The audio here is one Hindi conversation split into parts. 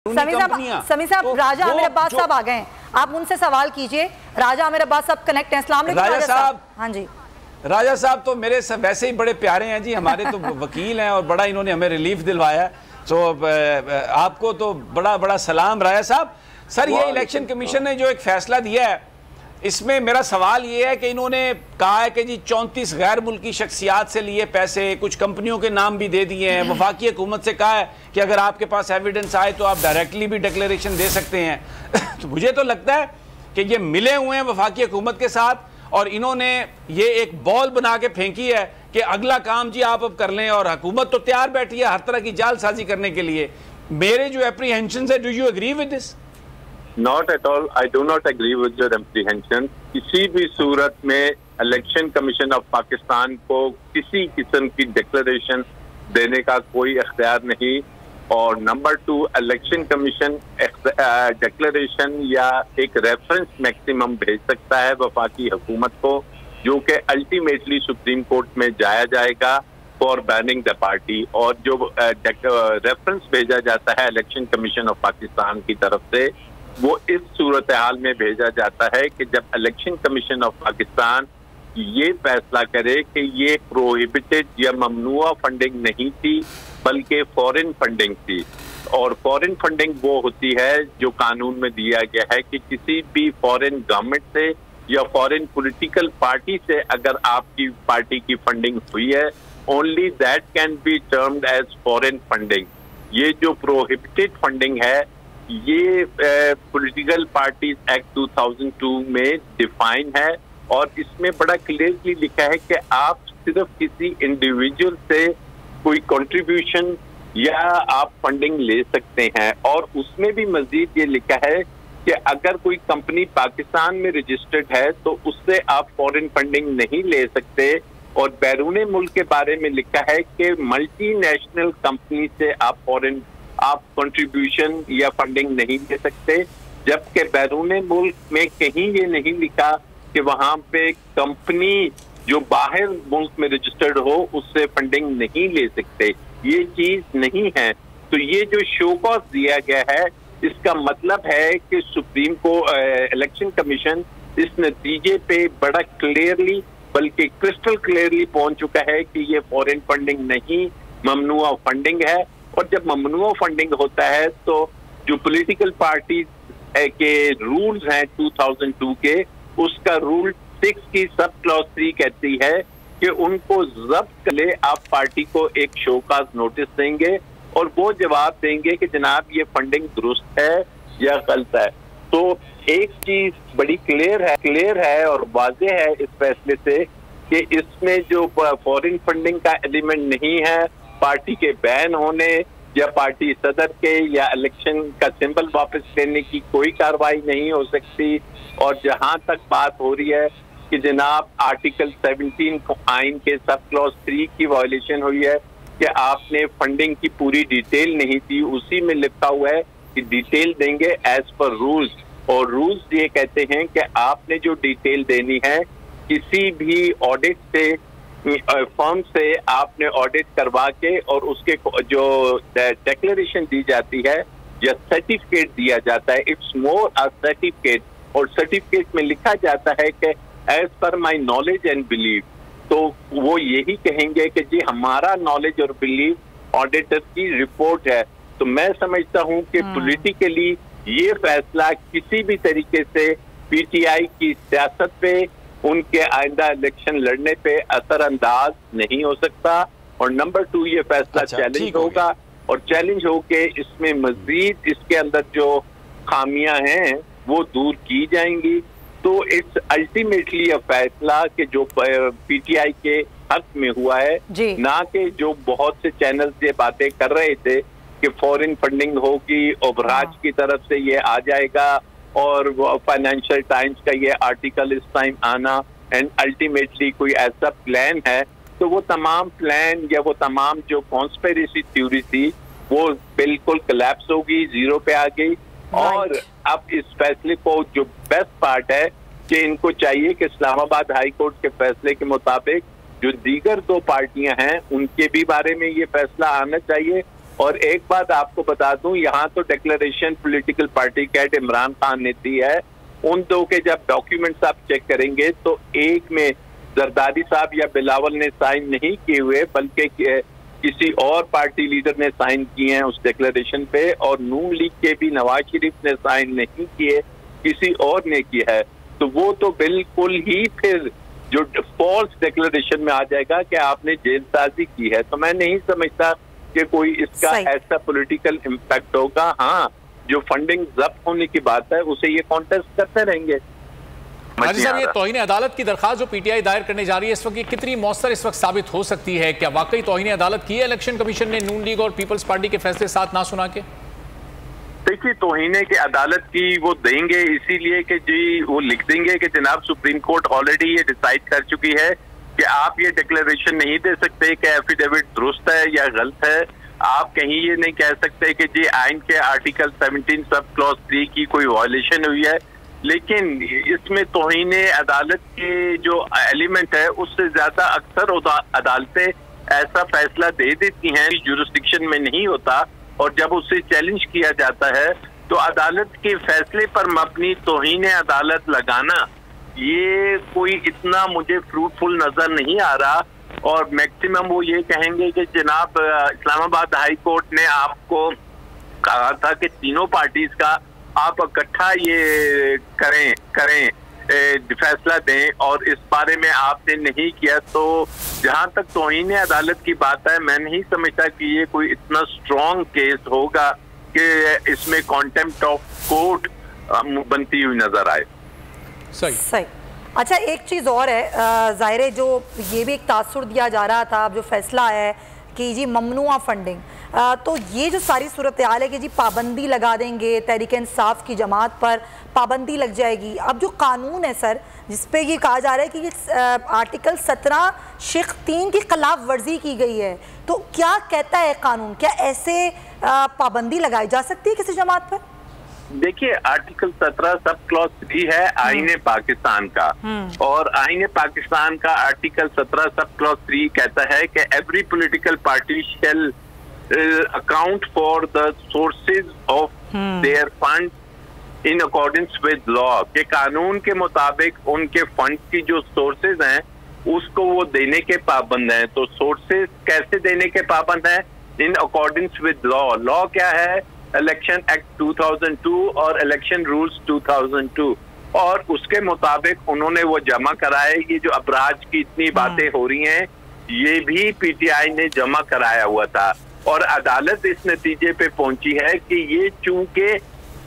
समी साहब, राजा आमिर अब्बास साहब आ गए हैं, आप उनसे सवाल कीजिए। राजा आमिर अब्बास साहब कनेक्ट हैं। अस्सलाम वालेकुम राजा साहब। हाँ जी, राजा साहब तो मेरे वैसे ही बड़े प्यारे हैं जी, हमारे तो वकील हैं और बड़ा इन्होंने हमें रिलीफ दिलवाया। तो आपको तो बड़ा बड़ा सलाम राजा साहब। सर, ये इलेक्शन कमीशन ने जो एक फैसला दिया है, इसमें मेरा सवाल ये है कि इन्होंने कहा है कि जी 34 गैर मुल्की शख्सियात से लिए पैसे, कुछ कंपनियों के नाम भी दे दिए हैं। वफाकी हुकूमत से कहा है कि अगर आपके पास एविडेंस आए तो आप डायरेक्टली भी डिक्लेरेशन दे सकते हैं। तो मुझे तो लगता है कि ये मिले हुए हैं वफाकी हुकूमत के साथ और इन्होंने ये एक बॉल बना के फेंकी है कि अगला काम जी आप अब कर लें, और हुकूमत तो तैयार बैठी है हर तरह की जालसाजी करने के लिए। मेरे जो एप्रीहेंशन है, do you agree with this? Not at all. I do not agree with your apprehension. किसी भी सूरत में इलेक्शन कमीशन ऑफ पाकिस्तान को किसी किस्म की डिक्लेरेशन देने का कोई इख्तियार नहीं। और नंबर 2, इलेक्शन कमीशन डिक्लेरेशन या एक रेफरेंस मैक्सिमम भेज सकता है वफाकी हुकूमत को, जो कि अल्टीमेटली सुप्रीम कोर्ट में जाया जाएगा फॉर बैनिंग द पार्टी। और जो रेफरेंस भेजा जाता है इलेक्शन कमीशन ऑफ पाकिस्तान की तरफ से, वो इस सूरत हाल में भेजा जाता है कि जब इलेक्शन कमीशन ऑफ पाकिस्तान ये फैसला करे कि ये प्रोहिबिटेड या ममनुआ फंडिंग नहीं थी बल्कि फॉरेन फंडिंग थी। और फॉरेन फंडिंग वो होती है जो कानून में दिया गया है कि किसी भी फॉरेन गवर्नमेंट से या फॉरेन पॉलिटिकल पार्टी से अगर आपकी पार्टी की फंडिंग हुई है, only that can be termed as foreign funding. ये जो प्रोहिबिटेड फंडिंग है, ये पॉलिटिकल पार्टीज एक्ट 2002 में डिफाइन है और इसमें बड़ा क्लियरली लिखा है कि आप सिर्फ किसी इंडिविजुअल से कोई कंट्रीब्यूशन या आप फंडिंग ले सकते हैं। और उसमें भी मजीद ये लिखा है कि अगर कोई कंपनी पाकिस्तान में रजिस्टर्ड है तो उससे आप फॉरेन फंडिंग नहीं ले सकते। और बैरून मुल्क के बारे में लिखा है कि मल्टीनेशनल कंपनी से आप कंट्रीब्यूशन या फंडिंग नहीं ले सकते, जबकि बैरून मुल्क में कहीं ये नहीं लिखा कि वहां पे कंपनी जो बाहर मुल्क में रजिस्टर्ड हो उससे फंडिंग नहीं ले सकते। ये चीज नहीं है। तो ये जो शो कॉज दिया गया है, इसका मतलब है कि सुप्रीम को इलेक्शन कमीशन इस नतीजे पे बड़ा क्लियरली बल्कि क्रिस्टल क्लियरली पहुंच चुका है कि ये फॉरेन फंडिंग नहीं, ममनुआ फंडिंग है। और जब ममनुआ फंडिंग होता है तो जो पॉलिटिकल पार्टी के रूल्स हैं 2002 के, उसका रूल 6 की सब क्लॉज 3 कहती है कि उनको जब्त कर ले आप पार्टी को एक शोकाज नोटिस देंगे और वो जवाब देंगे कि जनाब ये फंडिंग दुरुस्त है या गलत है। तो एक चीज बड़ी क्लियर है और वाज़ेह है इस फैसले से कि इसमें जो फॉरेन फंडिंग का एलिमेंट नहीं है, पार्टी के बैन होने या पार्टी सदर के या इलेक्शन का सिंबल वापस लेने की कोई कार्रवाई नहीं हो सकती। और जहां तक बात हो रही है कि जनाब आर्टिकल 17 आइन के सब क्लॉज 3 की वायलेशन हुई है कि आपने फंडिंग की पूरी डिटेल नहीं दी, उसी में लिखा हुआ है कि डिटेल देंगे एज पर रूल्स। और रूल्स ये कहते हैं कि आपने जो डिटेल देनी है किसी भी ऑडिट से फर्म से आपने ऑडिट करवा के और उसके जो डिक्लेरेशन दी जाती है या सर्टिफिकेट दिया जाता है, इट्स मोर अ सर्टिफिकेट। और सर्टिफिकेट में लिखा जाता है कि as per my knowledge and believe. तो वो यही कहेंगे कि जी हमारा नॉलेज और बिलीव ऑडिटर की रिपोर्ट है। तो मैं समझता हूँ कि पॉलिटिकली ये फैसला किसी भी तरीके से पीटीआई की सियासत पे, उनके आइंदा इलेक्शन लड़ने पे असरअंदाज नहीं हो सकता। और नंबर 2, ये फैसला चैलेंज होगा और चैलेंज होके इसमें मजीद इसके अंदर जो खामियां हैं वो दूर की जाएंगी। तो इट्स अल्टीमेटली अ फैसला कि जो पीटीआई के हक में हुआ है, ना कि जो बहुत से चैनल्स ये बातें कर रहे थे कि फॉरेन फंडिंग होगी और राज की तरफ से ये आ जाएगा और फाइनेंशियल टाइम्स का ये आर्टिकल इस टाइम आना एंड अल्टीमेटली कोई ऐसा प्लान है। तो वो तमाम प्लान या वो तमाम जो कॉन्स्पिरेसी थ्योरी थी वो बिल्कुल कोलैप्स होगी, जीरो पे आ गई। और अब इस फैसले को जो बेस्ट पार्ट है कि इनको चाहिए कि इस्लामाबाद हाई कोर्ट के फैसले के मुताबिक जो दीगर 2 पार्टियां हैं उनके भी बारे में ये फैसला आना चाहिए और एक बात आपको बता दूं, यहाँ तो डिक्लेरेशन पॉलिटिकल पार्टी के हेड इमरान खान ने दी है। उन दो के जब डॉक्यूमेंट्स आप चेक करेंगे तो एक में जरदारी साहब या बिलावल ने साइन नहीं किए हुए, बल्कि किसी और पार्टी लीडर ने साइन किए हैं उस डिक्लेरेशन पे, और नून लीग के भी नवाज शरीफ ने साइन नहीं किए, किसी और ने किया है। तो वो तो बिल्कुल ही फिर जो फॉल्स डिक्लेरेशन में आ जाएगा कि आपने जेलसाजी की है। तो मैं नहीं समझता कि कोई इसका ऐसा पॉलिटिकल इम्पैक्ट होगा। हाँ, जो फंडिंग जब्त होने की बात है उसे ये कॉन्टेस्ट करते रहेंगे। हाजी साहब, ये तौहीन अदालत की दरखास्त जो पीटीआई दायर करने जा रही है इस वक्त, ये कितनी मौसर इस वक्त साबित हो सकती है? क्या वाकई तौहीन अदालत की है इलेक्शन कमीशन ने नून लीग और पीपल्स पार्टी के फैसले साथ ना सुना के? देखिए, तौहीन की अदालत की वो देंगे इसीलिए कि जी वो लिख देंगे कि जनाब सुप्रीम कोर्ट ऑलरेडी ये डिसाइड कर चुकी है कि आप ये डिक्लेरेशन नहीं दे सकते कि एफिडेविट दुरुस्त है या गलत है। आप कहीं ये नहीं कह सकते कि जी आइन के आर्टिकल 17 सब क्लॉज 3 की कोई वायलेशन हुई है। लेकिन इसमें तौहीन अदालत के जो एलिमेंट है उससे ज्यादा अक्सर अदालतें ऐसा फैसला दे देती हैं, जुरिस्डिक्शन में नहीं होता, और जब उससे चैलेंज किया जाता है तो अदालत के फैसले पर मबनी तौहीन अदालत लगाना ये कोई इतना मुझे फ्रूटफुल नजर नहीं आ रहा। और मैक्सिमम वो ये कहेंगे कि जनाब इस्लामाबाद हाई कोर्ट ने आपको कहा था कि तीनों पार्टीज का आप इकट्ठा ये करें फैसला दें, और इस बारे में आपने नहीं किया। तो जहां तक तौहीन अदालत की बात है, मैं नहीं समझता कि ये कोई इतना स्ट्रॉन्ग केस होगा कि इसमें कॉन्टेम्प्ट ऑफ कोर्ट बनती हुई नजर आए। सही। अच्छा, एक चीज़ और है, ज़ाहिर है जो ये भी एक तासुर दिया जा रहा था, अब जो फैसला आया है कि जी ममनुआ फंडिंग, तो ये जो सारी सूरत हाल है कि जी पाबंदी लगा देंगे, तहरीक इंसाफ की जमात पर पाबंदी लग जाएगी। अब जो कानून है सर, जिस पे ये कहा जा रहा है कि ये आर्टिकल 17 शिक 3 की खिलाफ वर्जी की गई है, तो क्या कहता है कानून? क्या ऐसे पाबंदी लगाई जा सकती है किसी जमात पर? देखिए, आर्टिकल 17 सब क्लॉज 3 है आईने पाकिस्तान का, और आईने पाकिस्तान का आर्टिकल 17 सब क्लॉज 3 कहता है कि every political party shall account for the sources of their fund in accordance with law, के कानून के मुताबिक उनके फंड की जो सोर्सेज हैं उसको वो देने के पाबंद हैं। तो सोर्सेज कैसे देने के पाबंद हैं? इन अकॉर्डेंस विद लॉ। लॉ क्या है? इलेक्शन एक्ट 2002 और इलेक्शन रूल्स 2002, और उसके मुताबिक उन्होंने वो जमा कराए। ये जो अपराध की इतनी बातें हो रही हैं ये भी पीटीआई ने जमा कराया हुआ था, और अदालत इस नतीजे पे पहुंची है कि ये चूंकि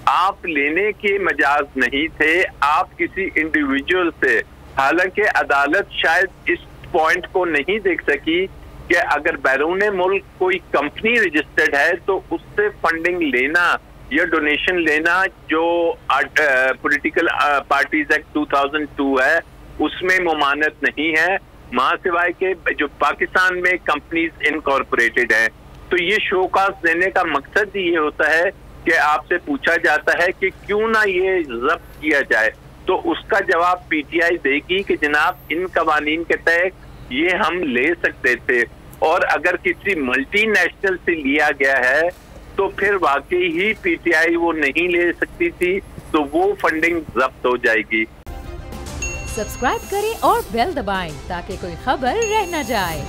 आप लेने के मजाज नहीं थे, आप किसी इंडिविजुअल से, हालांकि अदालत शायद इस पॉइंट को नहीं देख सकी कि अगर बैरून मुल्क कोई कंपनी रजिस्टर्ड है तो उससे फंडिंग लेना या डोनेशन लेना जो पॉलिटिकल पार्टीज एक्ट 2002 है उसमें मुमानत नहीं है, मां सिवाय के जो पाकिस्तान में कंपनीज इनकॉर्पोरेटेड है। तो ये शोकास देने का मकसद ही ये होता है कि आपसे पूछा जाता है कि क्यों ना ये जब्त किया जाए, तो उसका जवाब पीटीआई देगी कि जनाब इन कवानीन के तहत ये हम ले सकते थे, और अगर किसी मल्टीनेशनल से लिया गया है तो फिर वाकई ही पीटीआई वो नहीं ले सकती थी, तो वो फंडिंग जब्त हो जाएगी। सब्सक्राइब करें और बेल दबाएं ताकि कोई खबर रह न जाए।